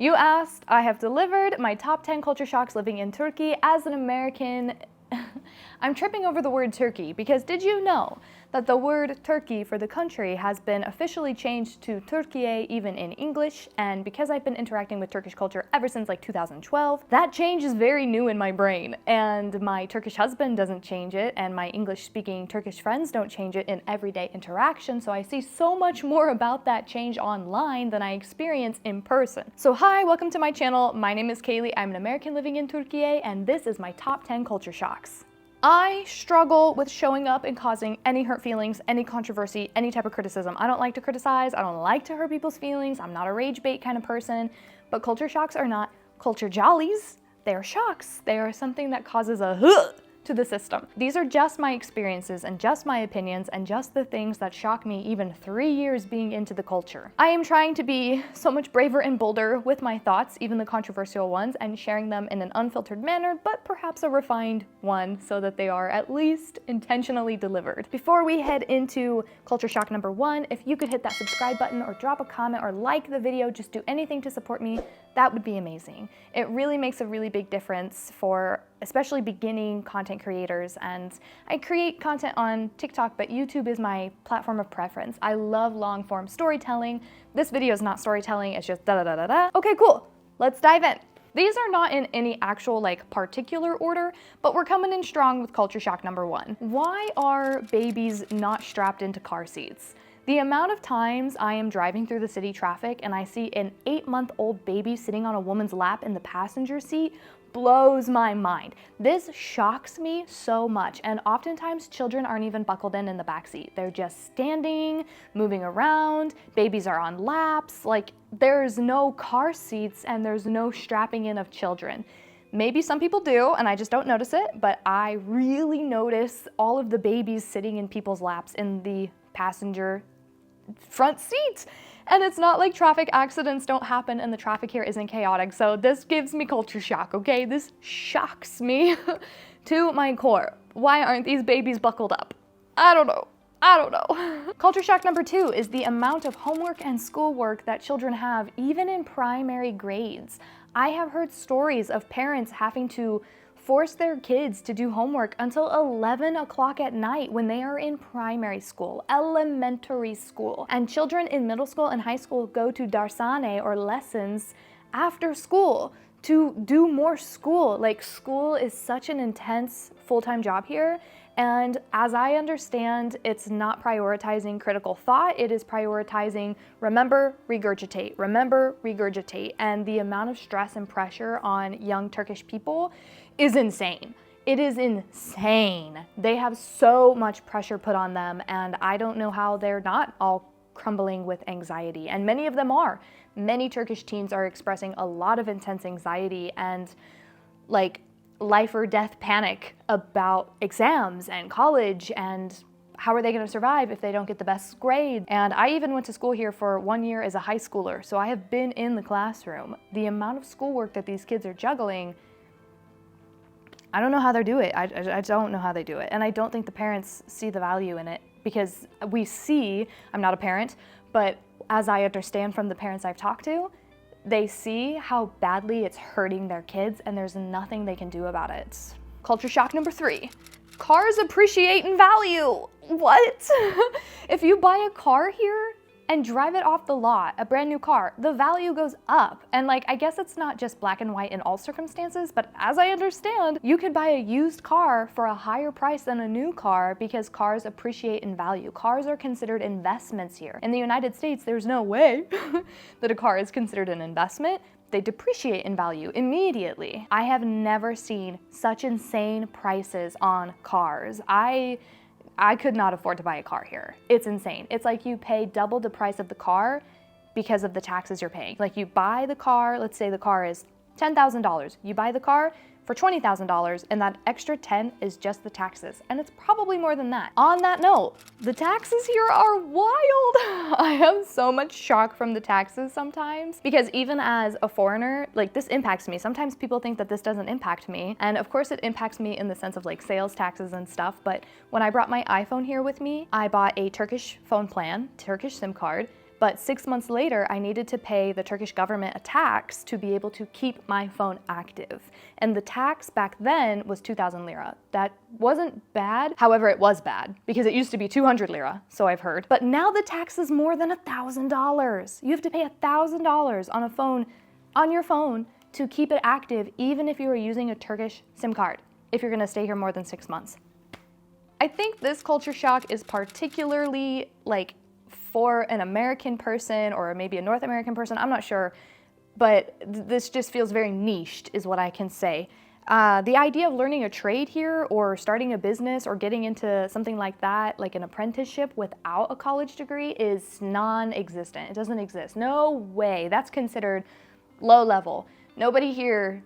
You asked, I have delivered my top 10 culture shocks living in Turkey as an American. I'm tripping over the word Turkey because did you know that the word Turkey for the country has been officially changed to Türkiye even in English, and because I've been interacting with Turkish culture ever since like 2012, that change is very new in my brain, and my Turkish husband doesn't change it, and my English-speaking Turkish friends don't change it in everyday interaction, so I see so much more about that change online than I experience in person. So hi, welcome to my channel. My name is Kaylee. I'm an American living in Türkiye, and this is my top 10 culture shocks. I struggle with showing up and causing any hurt feelings, any controversy, any type of criticism. I don't like to criticize. I don't like to hurt people's feelings. I'm not a rage bait kind of person. But culture shocks are not culture jollies. They are shocks. They are something that causes a huh to the system. These are just my experiences and just my opinions and just the things that shock me even 3 years being into the culture. I am trying to be so much braver and bolder with my thoughts, even the controversial ones, and sharing them in an unfiltered manner, but perhaps a refined one so that they are at least intentionally delivered. Before we head into culture shock number 1, if you could hit that subscribe button or drop a comment or like the video, just do anything to support me, that would be amazing. It really makes a really big difference for especially beginning content creators, and I create content on TikTok, but YouTube is my platform of preference. I love long form storytelling. This video is not storytelling, it's just da da da da da. Okay, cool, let's dive in. These are not in any actual like particular order, but we're coming in strong with culture shock number 1. Why are babies not strapped into car seats? The amount of times I am driving through the city traffic and I see an 8-month-old baby sitting on a woman's lap in the passenger seat blows my mind. This shocks me so much, and oftentimes children aren't even buckled in the back seat. They're just standing, moving around, babies are on laps, like there's no car seats and there's no strapping in of children. Maybe some people do, and I just don't notice it, but I really notice all of the babies sitting in people's laps in the passenger front seat. And it's not like traffic accidents don't happen and the traffic here isn't chaotic. So this gives me culture shock, okay? This shocks me to my core. Why aren't these babies buckled up? I don't know. Culture shock number 2 is the amount of homework and schoolwork that children have, even in primary grades. I have heard stories of parents having to force their kids to do homework until 11 o'clock at night when they are in primary school, elementary school. And children in middle school and high school go to darsane or lessons after school to do more school. Like, school is such an intense full-time job here. And as I understand, it's not prioritizing critical thought, it is prioritizing remember, regurgitate. And the amount of stress and pressure on young Turkish people is insane. It is insane. They have so much pressure put on them, and I don't know how they're not all crumbling with anxiety. And many of them are. Many Turkish teens are expressing a lot of intense anxiety and like life or death panic about exams and college and how are they going to survive if they don't get the best grade. And I even went to school here for 1 year as a high schooler, so I have been in the classroom. The amount of schoolwork that these kids are juggling, I don't know how they do it. I don't know how they do it. And I don't think the parents see the value in it, because we see, I'm not a parent, but as I understand from the parents I've talked to, they see how badly it's hurting their kids and there's nothing they can do about it. Culture shock number 3. Cars appreciate in value. What? If you buy a car here and drive it off the lot, a brand new car, the value goes up. And like, I guess it's not just black and white in all circumstances, but as I understand, you could buy a used car for a higher price than a new car because cars appreciate in value. Cars are considered investments here. In the United States, there's no way that a car is considered an investment. They depreciate in value immediately. I have never seen such insane prices on cars. I could not afford to buy a car here. It's insane. It's like you pay double the price of the car because of the taxes you're paying. Like, you buy the car, let's say the car is $10,000. You buy the car for $20,000, and that extra 10 is just the taxes, and it's probably more than that. On that note, the taxes here are wild. I have so much shock from the taxes sometimes, because even as a foreigner, like, this impacts me. Sometimes people think that this doesn't impact me, and of course it impacts me in the sense of like sales taxes and stuff, but when I brought my iPhone here with me, I bought a Turkish phone plan, Turkish SIM card, But 6 months later, I needed to pay the Turkish government a tax to be able to keep my phone active. And the tax back then was 2,000 lira. That wasn't bad. However, it was bad because it used to be 200 lira, so I've heard. But now the tax is more than $1,000. You have to pay $1,000 on your phone to keep it active, even if you are using a Turkish SIM card, if you're gonna stay here more than 6 months. I think this culture shock is particularly like for an American person or maybe a North American person, I'm not sure, but this just feels very niched is what I can say. The idea of learning a trade here or starting a business or getting into something like that, like an apprenticeship without a college degree is non-existent. It doesn't exist. No way. That's considered low level. Nobody here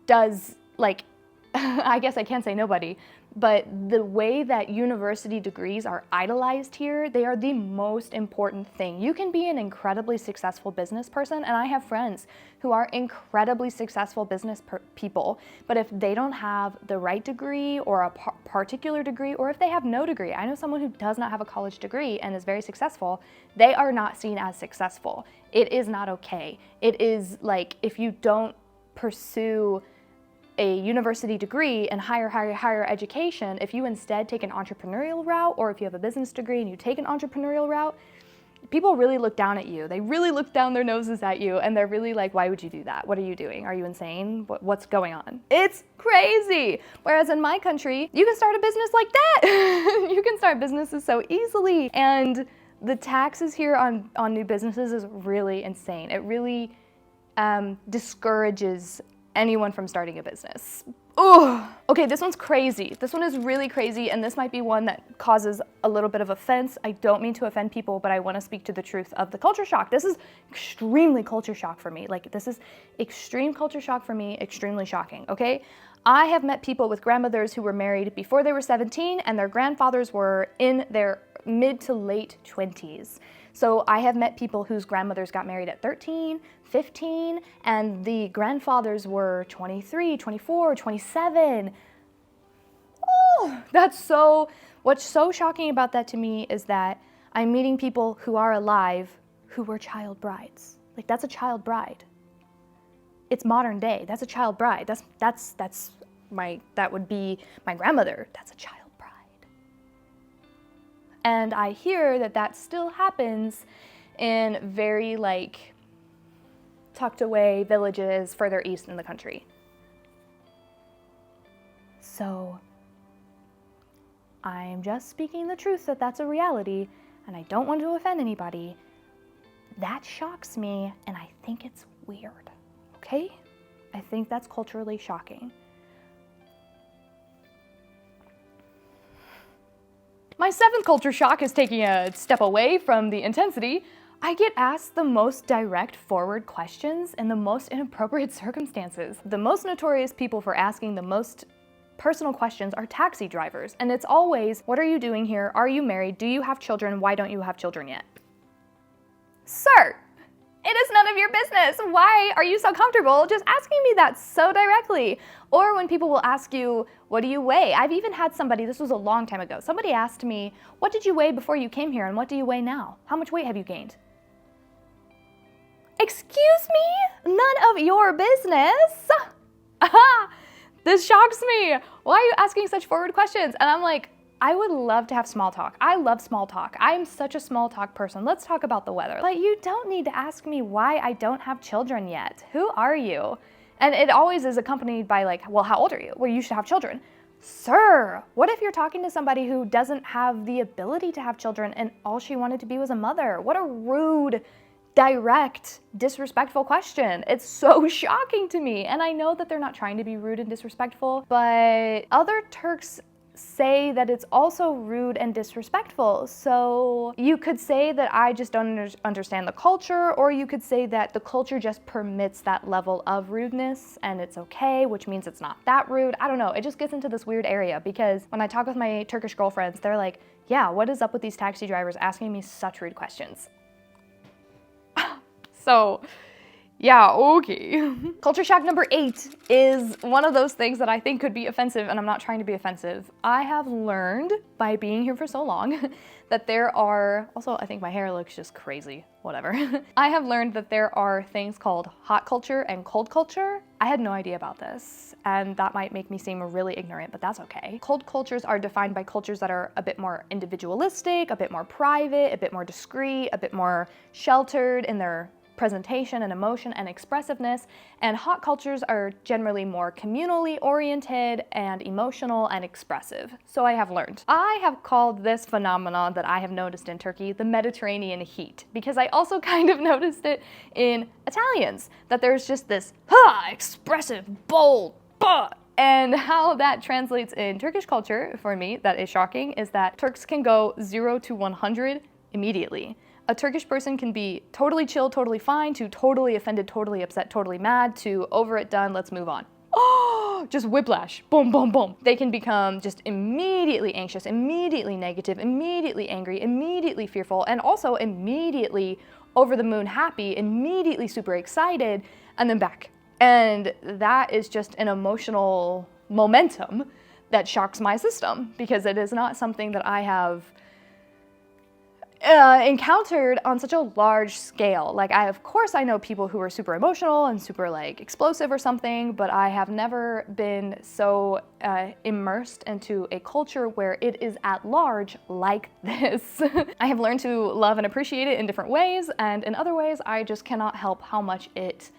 does like, I guess I can't say nobody, but the way that university degrees are idolized here, they are the most important thing. You can be an incredibly successful business person, and I have friends who are incredibly successful business people, but if they don't have the right degree or a particular degree, or if they have no degree, I know someone who does not have a college degree and is very successful, they are not seen as successful. It is not okay. It is like if you don't pursue a university degree and higher education, if you instead take an entrepreneurial route, or if you have a business degree and you take an entrepreneurial route, people really look down at you. They really look down their noses at you, and they're really like, why would you do that? What are you doing? Are you insane? What's going on? It's crazy. Whereas in my country, you can start a business like that. You can start businesses so easily. And the taxes here on new businesses is really insane. It really discourages anyone from starting a business. Oh, okay, this one's crazy. This one is really crazy, and this might be one that causes a little bit of offense. I don't mean to offend people, but I want to speak to the truth of the culture shock. This is extremely culture shock for me. Like, this is extreme culture shock for me, extremely shocking, okay? I have met people with grandmothers who were married before they were 17, and their grandfathers were in their mid to late 20s. So I have met people whose grandmothers got married at 13, 15, and the grandfathers were 23, 24, 27. Oh, what's so shocking about that to me is that I'm meeting people who are alive who were child brides. Like, that's a child bride. It's modern day. That's a child bride. That would be my grandmother. That's a child bride. And I hear that still happens in very like tucked away villages further east in the country. So I'm just speaking the truth that that's a reality, and I don't want to offend anybody. That shocks me, and I think it's weird, okay? I think that's culturally shocking. My seventh culture shock is taking a step away from the intensity. I get asked the most direct, forward questions in the most inappropriate circumstances. The most notorious people for asking the most personal questions are taxi drivers, and it's always, what are you doing here? Are you married? Do you have children? Why don't you have children yet? Sir, it is none of your business. Why are you so comfortable just asking me that so directly? Or when people will ask you, what do you weigh? I've even had somebody, this was a long time ago, somebody asked me, what did you weigh before you came here and what do you weigh now? How much weight have you gained? Excuse me? None of your business? This shocks me. Why are you asking such forward questions? And I'm like, I would love to have small talk. I love small talk. I'm such a small talk person. Let's talk about the weather. But you don't need to ask me why I don't have children yet. Who are you? And it always is accompanied by like, well, how old are you? Well, you should have children. Sir, what if you're talking to somebody who doesn't have the ability to have children and all she wanted to be was a mother? What a rude, direct, disrespectful question. It's so shocking to me. And I know that they're not trying to be rude and disrespectful, but other Turks say that it's also rude and disrespectful. So you could say that I just don't understand the culture, or you could say that the culture just permits that level of rudeness and it's okay, which means it's not that rude. I don't know. It just gets into this weird area because when I talk with my Turkish girlfriends, they're like, yeah, what is up with these taxi drivers asking me such rude questions? So Yeah, okay. Culture shock number 8 is one of those things that I think could be offensive, and I'm not trying to be offensive. I have learned by being here for so long that there are, also I think my hair looks just crazy, whatever. I have learned that there are things called hot culture and cold culture. I had no idea about this, and that might make me seem really ignorant, but that's okay. Cold cultures are defined by cultures that are a bit more individualistic, a bit more private, a bit more discreet, a bit more sheltered in their presentation and emotion and expressiveness, and hot cultures are generally more communally oriented and emotional and expressive. So I have learned. I have called this phenomenon that I have noticed in Turkey the Mediterranean heat, because I also kind of noticed it in Italians, that there's just this expressive, bold, and how that translates in Turkish culture, for me, that is shocking, is that Turks can go 0 to 100 immediately. A Turkish person can be totally chill, totally fine, to totally offended, totally upset, totally mad, to over it, done, let's move on. Oh, just whiplash, boom, boom, boom. They can become just immediately anxious, immediately negative, immediately angry, immediately fearful, and also immediately over the moon happy, immediately super excited, and then back. And that is just an emotional momentum that shocks my system, because it is not something that I have encountered on such a large scale. Like, of course I know people who are super emotional and super like explosive or something, but I have never been so immersed into a culture where it is at large like this. I have learned to love and appreciate it in different ways, and in other ways I just cannot help how much it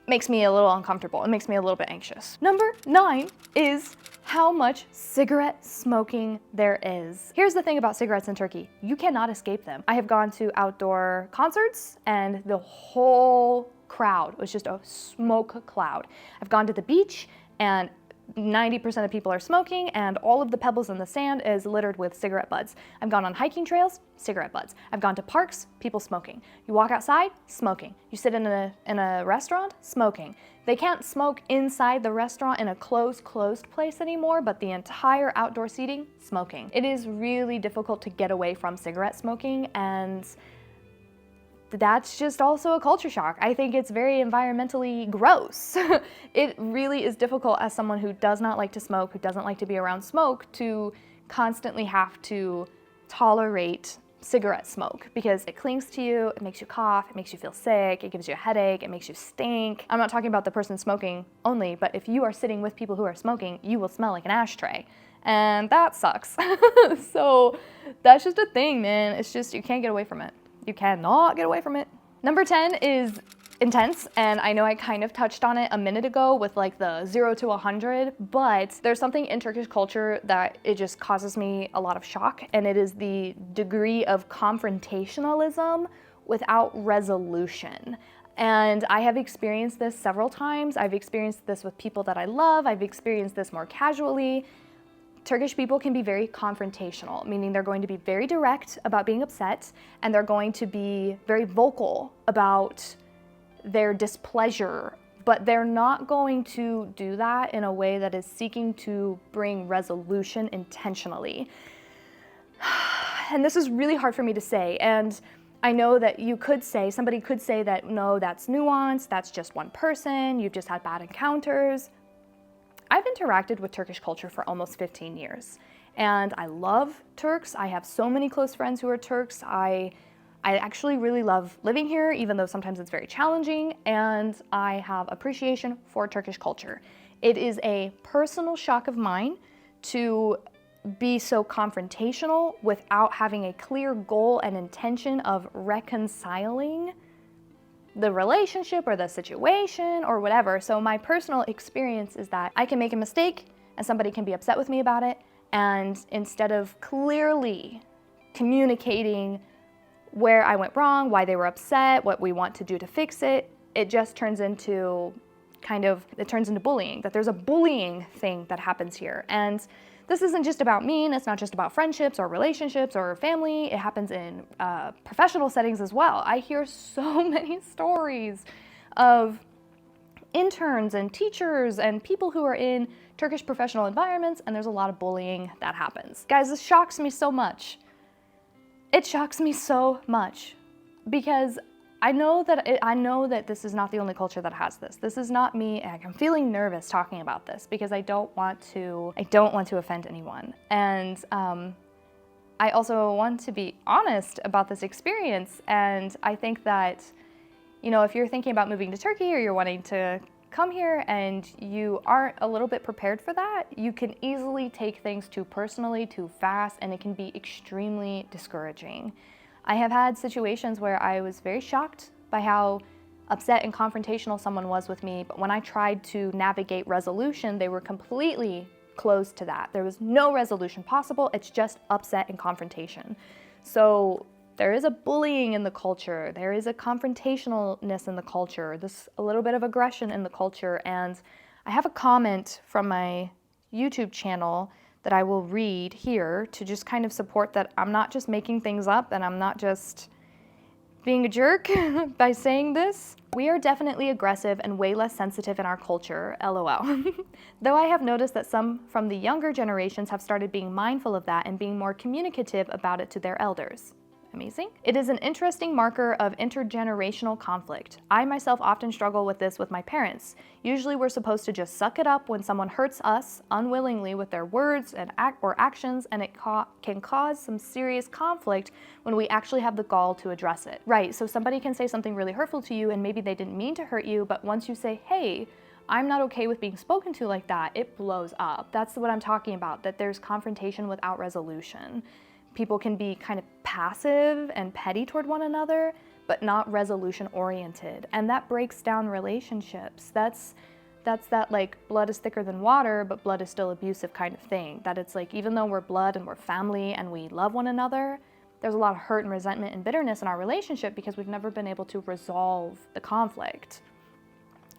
makes me a little uncomfortable. It makes me a little bit anxious. Number 9 is how much cigarette smoking there is. Here's the thing about cigarettes in Turkey. You cannot escape them. I have gone to outdoor concerts and the whole crowd was just a smoke cloud. I've gone to the beach and 90% of people are smoking, and all of the pebbles in the sand is littered with cigarette butts. I've gone on hiking trails, cigarette butts. I've gone to parks, people smoking. You walk outside, smoking. You sit in a restaurant, smoking. They can't smoke inside the restaurant in a closed place anymore, but the entire outdoor seating, smoking. It is really difficult to get away from cigarette smoking, and that's just also a culture shock. I think it's very environmentally gross. It really is difficult as someone who does not like to smoke, who doesn't like to be around smoke, to constantly have to tolerate cigarette smoke, because it clings to you, it makes you cough, it makes you feel sick, it gives you a headache, it makes you stink. I'm not talking about the person smoking only, but if you are sitting with people who are smoking, you will smell like an ashtray. And that sucks. So that's just a thing, man. It's just, you can't get away from it. You cannot get away from it. Number 10 is intense, and I know I kind of touched on it a minute ago with like the 0 to 100, but there's something in Turkish culture that it just causes me a lot of shock, and it is the degree of confrontationalism without resolution. And I have experienced this several times. I've experienced this with people that I love. I've experienced this more casually. Turkish people can be very confrontational, meaning they're going to be very direct about being upset, and they're going to be very vocal about their displeasure, but they're not going to do that in a way that is seeking to bring resolution intentionally. And this is really hard for me to say, and I know that somebody could say that, no, that's nuanced, that's just one person, you've just had bad encounters. I've interacted with Turkish culture for almost 15 years, and I love Turks. I have so many close friends who are Turks. I actually really love living here, even though sometimes it's very challenging, and I have appreciation for Turkish culture. It is a personal shock of mine to be so confrontational without having a clear goal and intention of reconciling the relationship or the situation or whatever. So my personal experience is that I can make a mistake and somebody can be upset with me about it, and instead of clearly communicating where I went wrong, why they were upset, what we want to do to fix it, it just turns into bullying, that there's a bullying thing that happens here. And this isn't just about me, and it's not just about friendships or relationships or family. It happens in professional settings as well. I hear so many stories of interns and teachers and people who are in Turkish professional environments, and there's a lot of bullying that happens. Guys, this shocks me so much. It shocks me so much because I know that this is not the only culture that has this. This is not me. I'm feeling nervous talking about this because I don't want to offend anyone. And I also want to be honest about this experience. And I think that, if you're thinking about moving to Turkey or you're wanting to come here and you aren't a little bit prepared for that, you can easily take things too personally, too fast, and it can be extremely discouraging. I have had situations where I was very shocked by how upset and confrontational someone was with me, but when I tried to navigate resolution, they were completely closed to that. There was no resolution possible. It's just upset and confrontation. So there is a bullying in the culture. There is a confrontationalness in the culture. There's a little bit of aggression in the culture. And I have a comment from my YouTube channel that I will read here to just kind of support that I'm not just making things up and I'm not just being a jerk by saying this. We are definitely aggressive and way less sensitive in our culture, LOL. Though I have noticed that some from the younger generations have started being mindful of that and being more communicative about it to their elders. Amazing. It is an interesting marker of intergenerational conflict. I myself often struggle with this with my parents. Usually we're supposed to just suck it up when someone hurts us unwillingly with their words and actions, and it can cause some serious conflict when we actually have the gall to address it. Right, so somebody can say something really hurtful to you and maybe they didn't mean to hurt you, but once you say, hey, I'm not okay with being spoken to like that, it blows up. That's what I'm talking about, that there's confrontation without resolution. People can be kind of passive and petty toward one another, but not resolution oriented. And that breaks down relationships. That's that like blood is thicker than water, but blood is still abusive kind of thing. That it's like, even though we're blood and we're family and we love one another, there's a lot of hurt and resentment and bitterness in our relationship because we've never been able to resolve the conflict.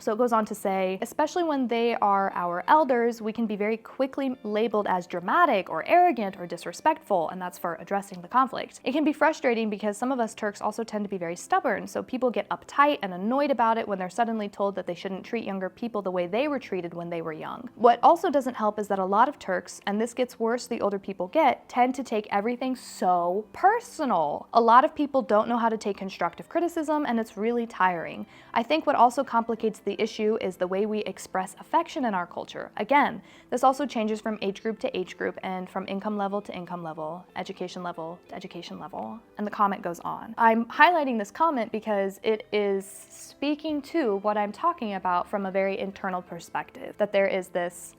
So it goes on to say, especially when they are our elders, we can be very quickly labeled as dramatic or arrogant or disrespectful, and that's for addressing the conflict. It can be frustrating because some of us Turks also tend to be very stubborn, so people get uptight and annoyed about it when they're suddenly told that they shouldn't treat younger people the way they were treated when they were young. What also doesn't help is that a lot of Turks, and this gets worse the older people get, tend to take everything so personal. A lot of people don't know how to take constructive criticism, and it's really tiring. I think what also complicates the issue is the way we express affection in our culture. Again, this also changes from age group to age group and from income level to income level, education level to education level, and the comment goes on. I'm highlighting this comment because it is speaking to what I'm talking about from a very internal perspective, that there is this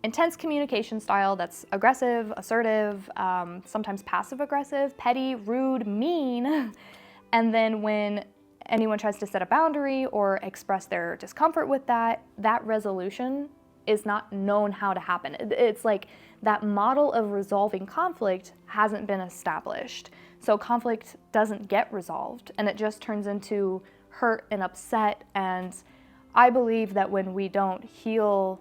intense communication style that's aggressive, assertive, sometimes passive-aggressive, petty, rude, mean, and then when anyone tries to set a boundary or express their discomfort with that resolution is not known how to happen. It's like that model of resolving conflict hasn't been established. So conflict doesn't get resolved and it just turns into hurt and upset. And I believe that when we don't heal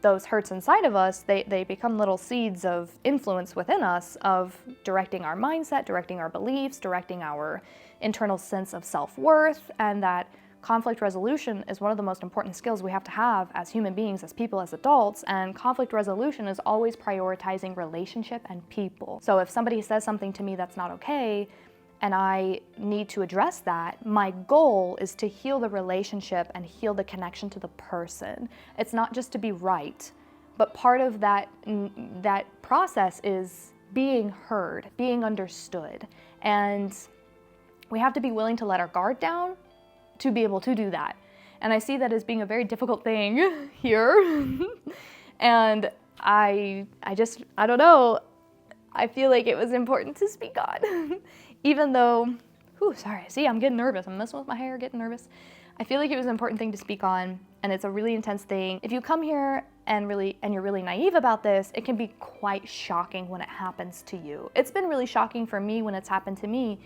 those hurts inside of us, they become little seeds of influence within us of directing our mindset, directing our beliefs, directing our internal sense of self-worth, and that conflict resolution is one of the most important skills we have to have as human beings, as people, as adults, and conflict resolution is always prioritizing relationship and people. So if somebody says something to me that's not okay, and I need to address that, my goal is to heal the relationship and heal the connection to the person. It's not just to be right, but part of that process is being heard, being understood. And we have to be willing to let our guard down to be able to do that. And I see that as being a very difficult thing here. And I don't know, I feel like it was important to speak on. Even though, see, I'm getting nervous. I'm messing with my hair, getting nervous. I feel like it was an important thing to speak on, and it's a really intense thing. If you come here and you're really naive about this, it can be quite shocking when it happens to you. It's been really shocking for me when it's happened to me,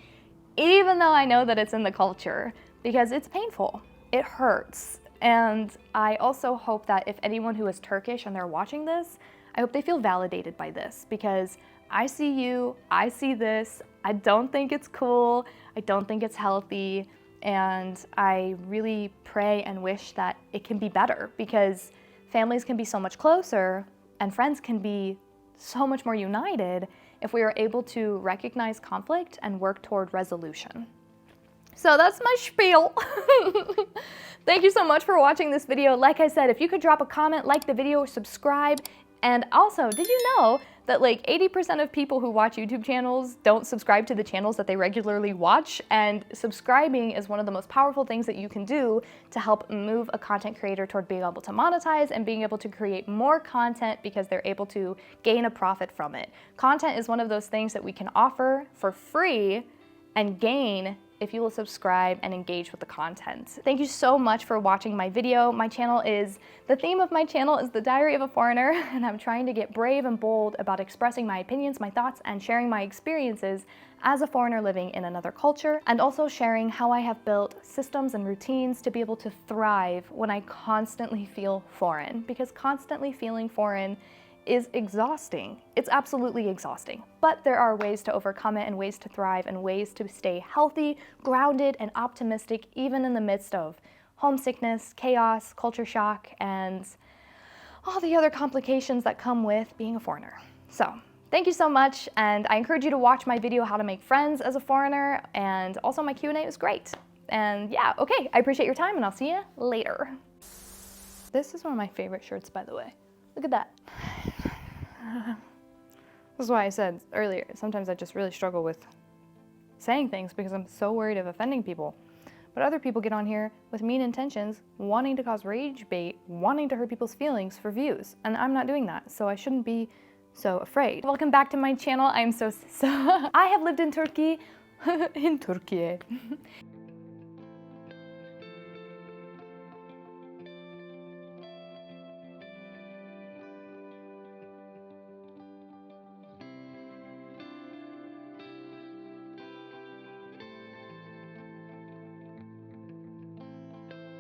even though I know that it's in the culture, because it's painful. It hurts. And I also hope that if anyone who is Turkish and they're watching this, I hope they feel validated by this, because I see you, I see this, I don't think it's cool, I don't think it's healthy, and I really pray and wish that it can be better, because families can be so much closer and friends can be so much more united if we are able to recognize conflict and work toward resolution. So that's my spiel. Thank you so much for watching this video. Like I said, if you could drop a comment, like the video, subscribe, and also, did you know that like 80% of people who watch YouTube channels don't subscribe to the channels that they regularly watch? And subscribing is one of the most powerful things that you can do to help move a content creator toward being able to monetize and being able to create more content because they're able to gain a profit from it. Content is one of those things that we can offer for free and gain if you will subscribe and engage with the content. Thank you so much for watching my video. The theme of my channel is the Diary of a Foreigner, and I'm trying to get brave and bold about expressing my opinions, my thoughts, and sharing my experiences as a foreigner living in another culture, and also sharing how I have built systems and routines to be able to thrive when I constantly feel foreign, because constantly feeling foreign is exhausting. It's absolutely exhausting, but there are ways to overcome it and ways to thrive and ways to stay healthy, grounded, and optimistic even in the midst of homesickness, chaos, culture shock, and all the other complications that come with being a foreigner. So, thank you so much, and I encourage you to watch my video, How to Make Friends as a Foreigner, and also my Q&A was great. And yeah, okay, I appreciate your time, and I'll see you later. This is one of my favorite shirts, by the way. Look at that. This is why I said earlier, sometimes I just really struggle with saying things because I'm so worried of offending people. But other people get on here with mean intentions, wanting to cause rage bait, wanting to hurt people's feelings for views. And I'm not doing that, so I shouldn't be so afraid. Welcome back to my channel. I am so I have lived in Turkey, in Türkiye.